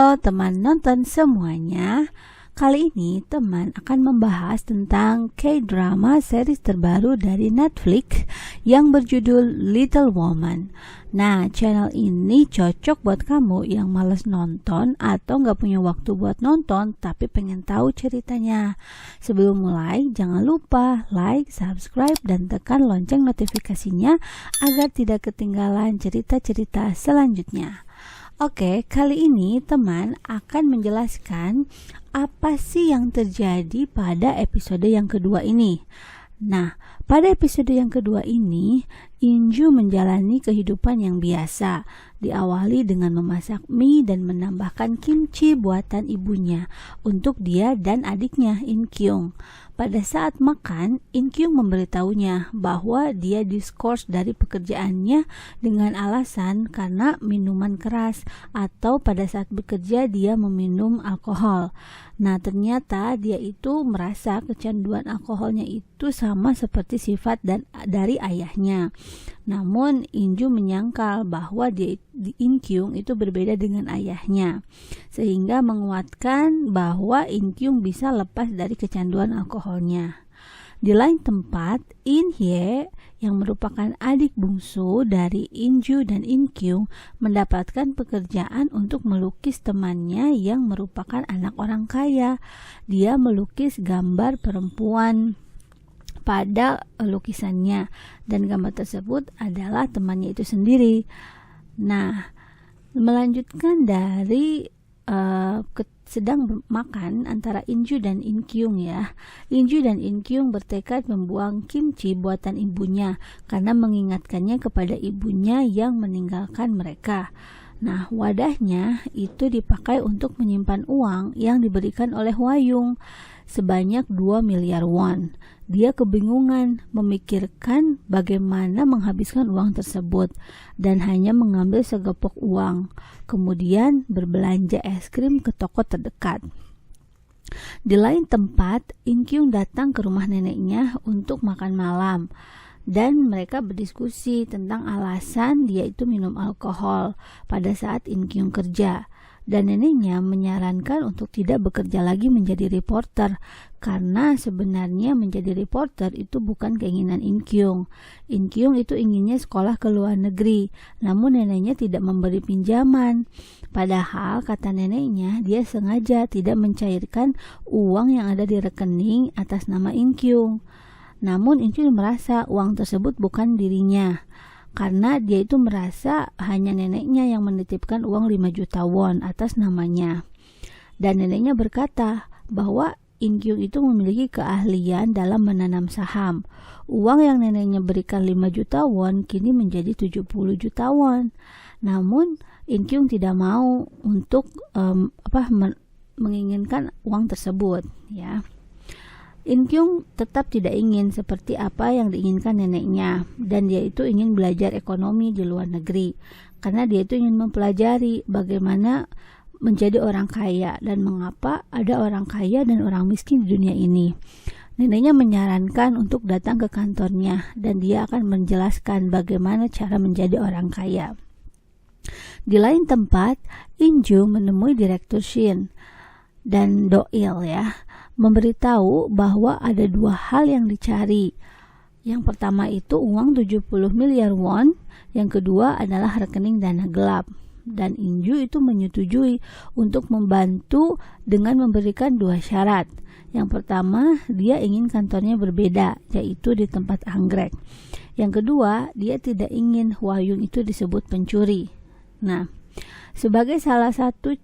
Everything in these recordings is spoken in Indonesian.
Halo teman nonton semuanya. Kali ini teman akan membahas tentang K-drama series terbaru dari Netflix yang berjudul Little Woman. Nah, channel ini cocok buat kamu yang males nonton atau nggak punya waktu buat nonton tapi pengen tahu ceritanya. Sebelum mulai, jangan lupa like, subscribe, dan tekan lonceng notifikasinya agar tidak ketinggalan cerita-cerita selanjutnya. Oke, kali ini teman akan menjelaskan apa sih yang terjadi pada episode yang kedua ini. Nah, pada episode yang kedua ini, Inju menjalani kehidupan yang biasa, diawali dengan memasak mie dan menambahkan kimchi buatan ibunya untuk dia dan adiknya In Kyung. Pada saat makan, In Kyung memberitahunya bahwa dia diskors dari pekerjaannya dengan alasan karena minuman keras atau pada saat bekerja dia meminum alkohol. Nah, ternyata dia itu merasa kecanduan alkoholnya itu sama seperti sifat dari ayahnya. Namun Inju menyangkal bahwa In Kyung itu berbeda dengan ayahnya, sehingga menguatkan bahwa In Kyung bisa lepas dari kecanduan alkoholnya. Di lain tempat, In Hye yang merupakan adik bungsu dari Inju dan In Kyung mendapatkan pekerjaan untuk melukis temannya yang merupakan anak orang kaya. Dia melukis gambar perempuan pada lukisannya dan gambar tersebut adalah temannya itu sendiri. Nah, melanjutkan dari sedang makan antara Inju dan In Kyung ya. Inju dan In Kyung bertekad membuang kimchi buatan ibunya karena mengingatkannya kepada ibunya yang meninggalkan mereka. Nah, wadahnya itu dipakai untuk menyimpan uang yang diberikan oleh Hwayung sebanyak 2 miliar won. Dia kebingungan memikirkan bagaimana menghabiskan uang tersebut dan hanya mengambil segepok uang. Kemudian berbelanja es krim ke toko terdekat. Di lain tempat, In Kyung datang ke rumah neneknya untuk makan malam. Dan mereka berdiskusi tentang alasan dia itu minum alkohol pada saat In Kyung kerja. Dan neneknya menyarankan untuk tidak bekerja lagi menjadi reporter karena sebenarnya menjadi reporter itu bukan keinginan In Kyung. In Kyung itu inginnya sekolah ke luar negeri, namun neneknya tidak memberi pinjaman. Padahal kata neneknya dia sengaja tidak mencairkan uang yang ada di rekening atas nama In Kyung. Namun In Kyung merasa uang tersebut bukan dirinya. Karena dia itu merasa hanya neneknya yang menitipkan uang 5 juta won atas namanya. Dan neneknya berkata bahwa In Kyung itu memiliki keahlian dalam menanam saham. Uang yang neneknya berikan 5 juta won kini menjadi 70 juta won. Namun In Kyung tidak mau untuk menginginkan uang tersebut ya. In Kyung tetap tidak ingin seperti apa yang diinginkan neneknya dan dia itu ingin belajar ekonomi di luar negeri karena dia itu ingin mempelajari bagaimana menjadi orang kaya dan mengapa ada orang kaya dan orang miskin di dunia ini. Neneknya menyarankan untuk datang ke kantornya dan dia akan menjelaskan bagaimana cara menjadi orang kaya. Di lain tempat, Inju menemui Direktur Shin dan Do-il ya, memberitahu bahwa ada 2 hal yang dicari. Yang pertama itu uang 70 miliar won, yang kedua adalah rekening dana gelap. Dan Inju itu menyetujui untuk membantu dengan memberikan 2 syarat. Yang pertama, dia ingin kantornya berbeda, yaitu di tempat anggrek. Yang kedua, dia tidak ingin Hwayung itu disebut pencuri. Nah, sebagai salah satu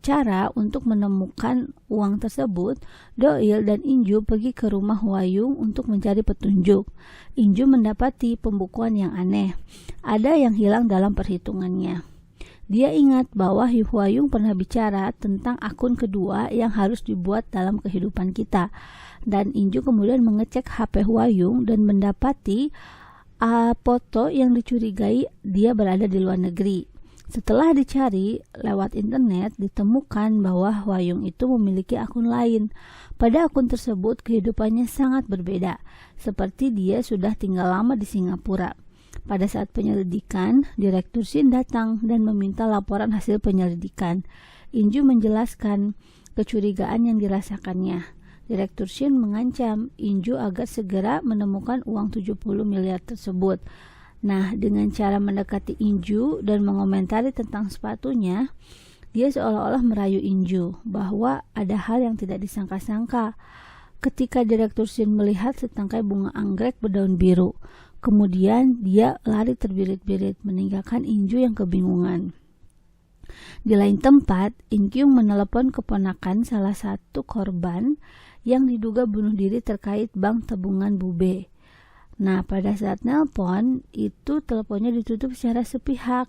cara untuk menemukan uang tersebut, Do-il dan Inju pergi ke rumah Hwayung untuk mencari petunjuk. Inju mendapati pembukuan yang aneh. Ada yang hilang dalam perhitungannya. Dia ingat bahwa Hwayung pernah bicara tentang akun kedua yang harus dibuat dalam kehidupan kita. Dan Inju kemudian mengecek HP Hwayung dan mendapati foto yang dicurigai dia berada di luar negeri. Setelah dicari lewat internet, ditemukan bahwa Hwayung itu memiliki akun lain. Pada akun tersebut, kehidupannya sangat berbeda, seperti dia sudah tinggal lama di Singapura. Pada saat penyelidikan, Direktur Shin datang dan meminta laporan hasil penyelidikan. Inju menjelaskan kecurigaan yang dirasakannya. Direktur Shin mengancam Inju agar segera menemukan uang 70 miliar tersebut. Nah, dengan cara mendekati Inju dan mengomentari tentang sepatunya, dia seolah-olah merayu Inju bahwa ada hal yang tidak disangka-sangka. Ketika Direktur Shin melihat setangkai bunga anggrek berdaun biru, kemudian dia lari terbirit-birit meninggalkan Inju yang kebingungan. Di lain tempat, In Kyung menelepon keponakan salah satu korban yang diduga bunuh diri terkait bank tabungan Bube. Nah, pada saat nelpon, itu teleponnya ditutup secara sepihak.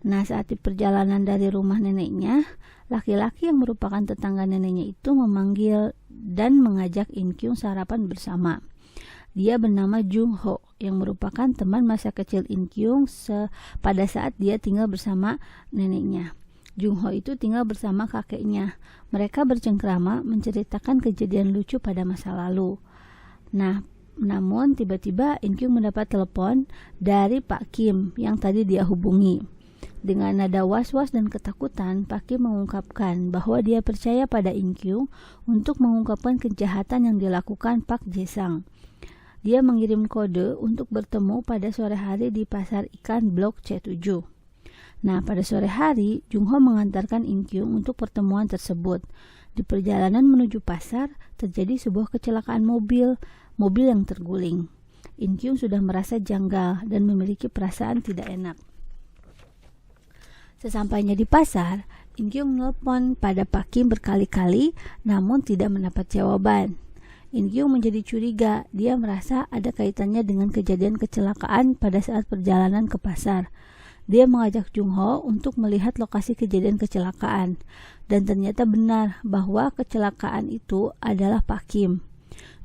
Nah, saat di perjalanan dari rumah neneknya, laki-laki yang merupakan tetangga neneknya itu memanggil dan mengajak In Kyung sarapan bersama. Dia bernama Jung Ho, yang merupakan teman masa kecil In Kyung pada saat dia tinggal bersama neneknya. Jung Ho itu tinggal bersama kakeknya. Mereka bercengkrama menceritakan kejadian lucu pada masa lalu. Nah, namun tiba-tiba In Kyung mendapat telepon dari Pak Kim yang tadi dia hubungi. Dengan nada was-was dan ketakutan, Pak Kim mengungkapkan bahwa dia percaya pada In Kyung untuk mengungkapkan kejahatan yang dilakukan Pak Jae-sang. Dia mengirim kode untuk bertemu pada sore hari di pasar ikan Blok C7. Nah, pada sore hari, Jung Ho mengantarkan In Kyung untuk pertemuan tersebut. Di perjalanan menuju pasar, terjadi sebuah kecelakaan mobil yang terguling. In Kyung sudah merasa janggal dan memiliki perasaan tidak enak. Sesampainya di pasar, In Kyung menelpon pada Pak Kim berkali-kali, namun tidak mendapat jawaban. In Kyung menjadi curiga, dia merasa ada kaitannya dengan kejadian kecelakaan pada saat perjalanan ke pasar. Dia mengajak Jung Ho untuk melihat lokasi kejadian kecelakaan, dan ternyata benar bahwa kecelakaan itu adalah Pak Kim.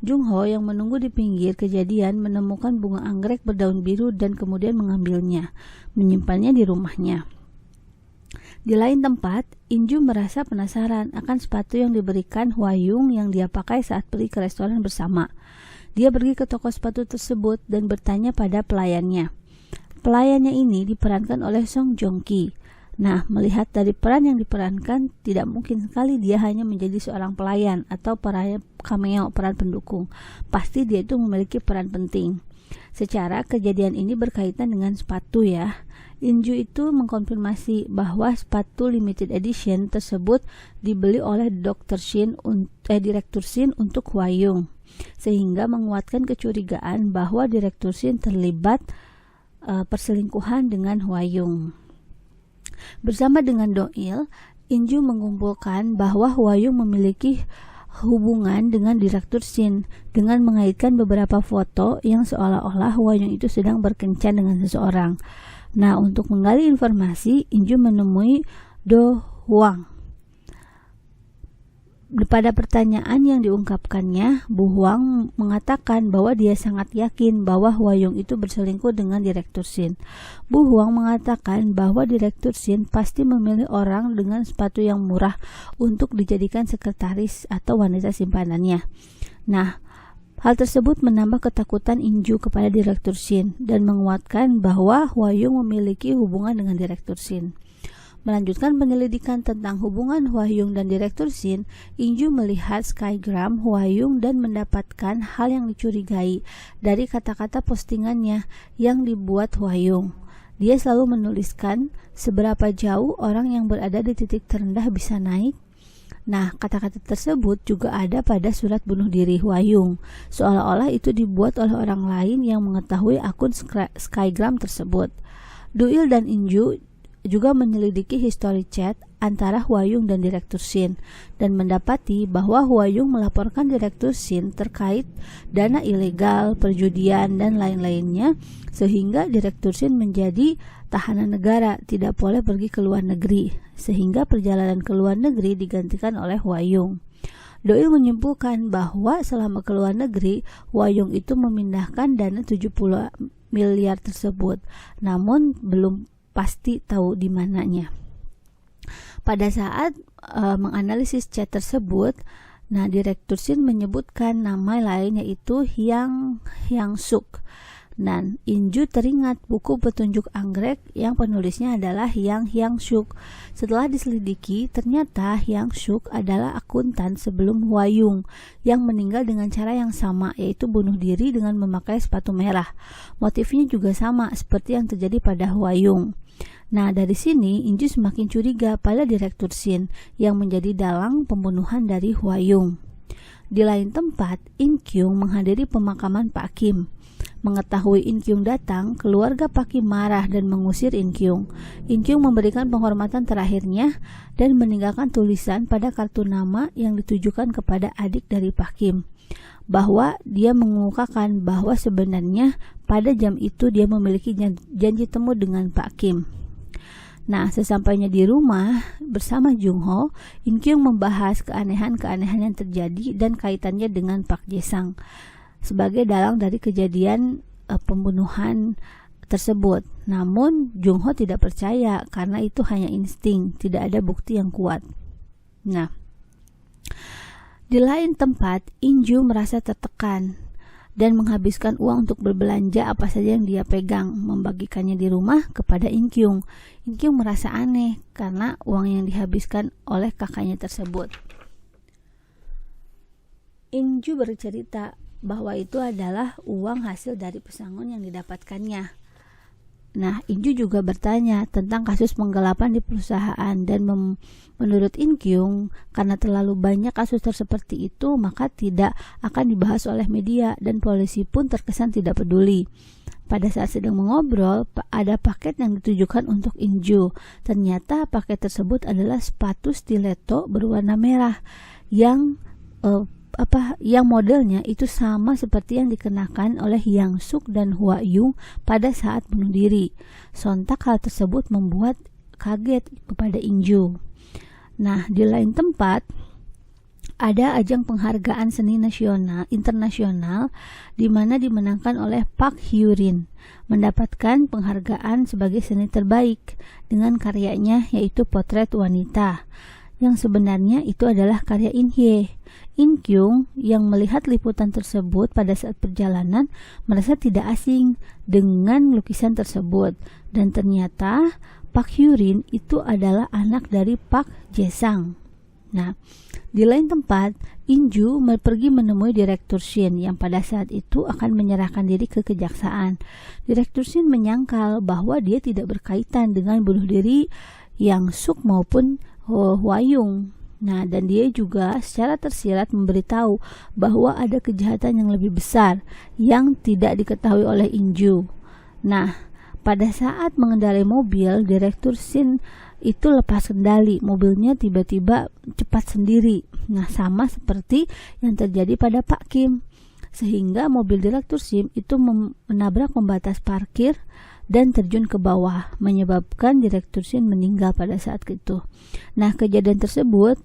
Jung Ho yang menunggu di pinggir kejadian menemukan bunga anggrek berdaun biru dan kemudian mengambilnya, menyimpannya di rumahnya. Di lain tempat, Inju merasa penasaran akan sepatu yang diberikan Hwa Yung yang dia pakai saat pergi ke restoran bersama. Dia pergi ke toko sepatu tersebut dan bertanya pada pelayannya. Pelayannya ini diperankan oleh Song Joong Ki. Nah, melihat dari peran yang diperankan, tidak mungkin sekali dia hanya menjadi seorang pelayan atau cameo, peran pendukung. Pasti dia itu memiliki peran penting. Secara kejadian ini berkaitan dengan sepatu ya. Inju itu mengkonfirmasi bahwa sepatu limited edition tersebut dibeli oleh Direktur Shin untuk Hwa Yung, sehingga menguatkan kecurigaan bahwa Direktur Shin terlibat perselingkuhan dengan Hwa Yung. Bersama dengan Do-il, Inju mengumpulkan bahwa Hwa Yung memiliki hubungan dengan Direktur Shin dengan mengaitkan beberapa foto yang seolah-olah Hwa Yung itu sedang berkencan dengan seseorang. Nah, untuk menggali informasi, Inju menemui Do Hwang. Pada pertanyaan yang diungkapkannya, Bu Hwang mengatakan bahwa dia sangat yakin bahwa Hwa Yung itu berselingkuh dengan Direktur Shin. Bu Hwang mengatakan bahwa Direktur Shin pasti memilih orang dengan sepatu yang murah untuk dijadikan sekretaris atau wanita simpanannya. Nah, hal tersebut menambah ketakutan Inju kepada Direktur Shin dan menguatkan bahwa Hwa Yung memiliki hubungan dengan Direktur Shin. Melanjutkan penyelidikan tentang hubungan Hwa Yung dan Direktur Shin, Inju melihat Skygram Hwa Yung dan mendapatkan hal yang dicurigai dari kata-kata postingannya yang dibuat Hwa Yung. Dia selalu menuliskan seberapa jauh orang yang berada di titik terendah bisa naik. Nah, kata-kata tersebut juga ada pada surat bunuh diri Hwa Yung, seolah-olah itu dibuat oleh orang lain yang mengetahui akun Skygram tersebut. Do-il dan Inju juga menyelidiki history chat antara Hwa Yung dan Direktur Shin dan mendapati bahwa Hwa Yung melaporkan Direktur Shin terkait dana ilegal, perjudian, dan lain-lainnya, sehingga Direktur Shin menjadi tahanan negara, tidak boleh pergi ke luar negeri, sehingga perjalanan ke luar negeri digantikan oleh Hwa Yung. Do-il menyimpulkan bahwa selama ke luar negeri, Hwa Yung itu memindahkan dana 70 miliar tersebut, namun belum pasti tahu di mananya. Pada saat menganalisis chat tersebut, Direktur Shin menyebutkan nama lain yaitu Hyang Suk. Dan Inju teringat buku petunjuk anggrek yang penulisnya adalah Yang Hyang-suk. Setelah diselidiki, ternyata Hyang-suk adalah akuntan sebelum Hwayung yang meninggal dengan cara yang sama, yaitu bunuh diri dengan memakai sepatu merah. Motifnya juga sama seperti yang terjadi pada Hwayung. Nah, dari sini Inju semakin curiga pada Direktur Shin yang menjadi dalang pembunuhan dari Hwayung. Di lain tempat, In Kyung menghadiri pemakaman Pak Kim. Mengetahui In Kyung datang, keluarga Pak Kim marah dan mengusir In Kyung. In Kyung memberikan penghormatan terakhirnya dan meninggalkan tulisan pada kartu nama yang ditujukan kepada adik dari Pak Kim, bahwa dia mengemukakan bahwa sebenarnya pada jam itu dia memiliki janji temu dengan Pak Kim. Nah, sesampainya di rumah bersama Jung Ho, In Kyung membahas keanehan-keanehan yang terjadi dan kaitannya dengan Pak Jae-sang sebagai dalang dari kejadian pembunuhan tersebut. Namun Jung Ho tidak percaya karena itu hanya insting, tidak ada bukti yang kuat. Nah, di lain tempat Inju merasa tertekan dan menghabiskan uang untuk berbelanja apa saja yang dia pegang, membagikannya di rumah kepada In Kyung. In Kyung merasa aneh karena uang yang dihabiskan oleh kakaknya tersebut. Inju bercerita bahwa itu adalah uang hasil dari pesangon yang didapatkannya. Nah, Inju juga bertanya tentang kasus penggelapan di perusahaan dan menurut In Kyung, karena terlalu banyak kasus seperti itu, maka tidak akan dibahas oleh media dan polisi pun terkesan tidak peduli. Pada saat sedang mengobrol, ada paket yang ditujukan untuk Inju. Ternyata paket tersebut adalah sepatu stiletto berwarna merah yang modelnya itu sama seperti yang dikenakan oleh Hyang-suk dan Hwayung pada saat bunuh diri. Sontak hal tersebut membuat kaget kepada Inju. Nah, di lain tempat ada ajang penghargaan seni nasional internasional di mana dimenangkan oleh Park Hyo-rin, mendapatkan penghargaan sebagai seni terbaik dengan karyanya yaitu Potret Wanita, yang sebenarnya itu adalah karya In Hye. In Kyung yang melihat liputan tersebut pada saat perjalanan merasa tidak asing dengan lukisan tersebut, dan ternyata Park Hyo-rin itu adalah anak dari Park Jae-sang. Nah, di lain tempat, Inju pergi menemui Direktur Shin yang pada saat itu akan menyerahkan diri ke kejaksaan. Direktur Shin menyangkal bahwa dia tidak berkaitan dengan bunuh diri Hyang-suk maupun Hwayung. Nah, dan dia juga secara tersirat memberitahu bahwa ada kejahatan yang lebih besar yang tidak diketahui oleh Inju. Nah, pada saat mengendarai mobil, Direktur Shin itu lepas kendali. Mobilnya tiba-tiba cepat sendiri. Nah, sama seperti yang terjadi pada Pak Kim. Sehingga mobil Direktur Shin itu menabrak pembatas parkir dan terjun ke bawah, menyebabkan Direktur Shin meninggal pada saat itu. Nah, kejadian tersebut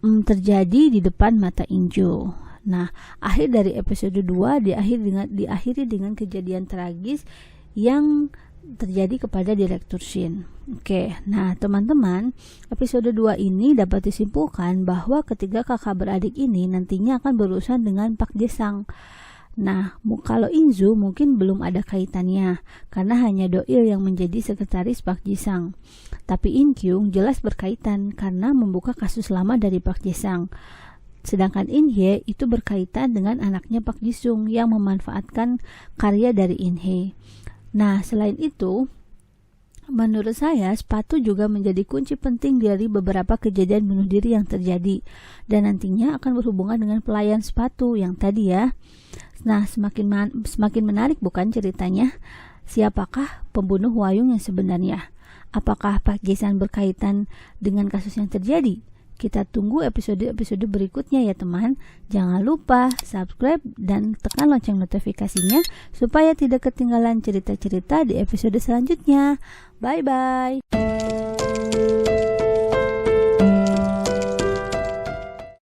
terjadi di depan mata Inju. Nah, akhir dari episode 2 diakhiri dengan kejadian tragis yang terjadi kepada Direktur Shin. Oke, nah teman-teman, episode 2 ini dapat disimpulkan bahwa ketiga kakak beradik ini nantinya akan berurusan dengan Pak Jae-sang. Nah, kalau Inju mungkin belum ada kaitannya karena hanya Doil yang menjadi sekretaris Pak Jae-sang. Tapi In Kyung jelas berkaitan karena membuka kasus lama dari Pak Jae-sang. Sedangkan In Hye itu berkaitan dengan anaknya Pak Ji-sung yang memanfaatkan karya dari In Hye. Nah, selain itu, menurut saya sepatu juga menjadi kunci penting dari beberapa kejadian bunuh diri yang terjadi dan nantinya akan berhubungan dengan pelayan sepatu yang tadi ya. Nah, semakin menarik bukan ceritanya? Siapakah pembunuh Hwayung yang sebenarnya? Apakah Pak Jae-sang berkaitan dengan kasus yang terjadi? Kita tunggu episode-episode berikutnya ya teman. Jangan lupa subscribe dan tekan lonceng notifikasinya supaya tidak ketinggalan cerita-cerita di episode selanjutnya. Bye-bye.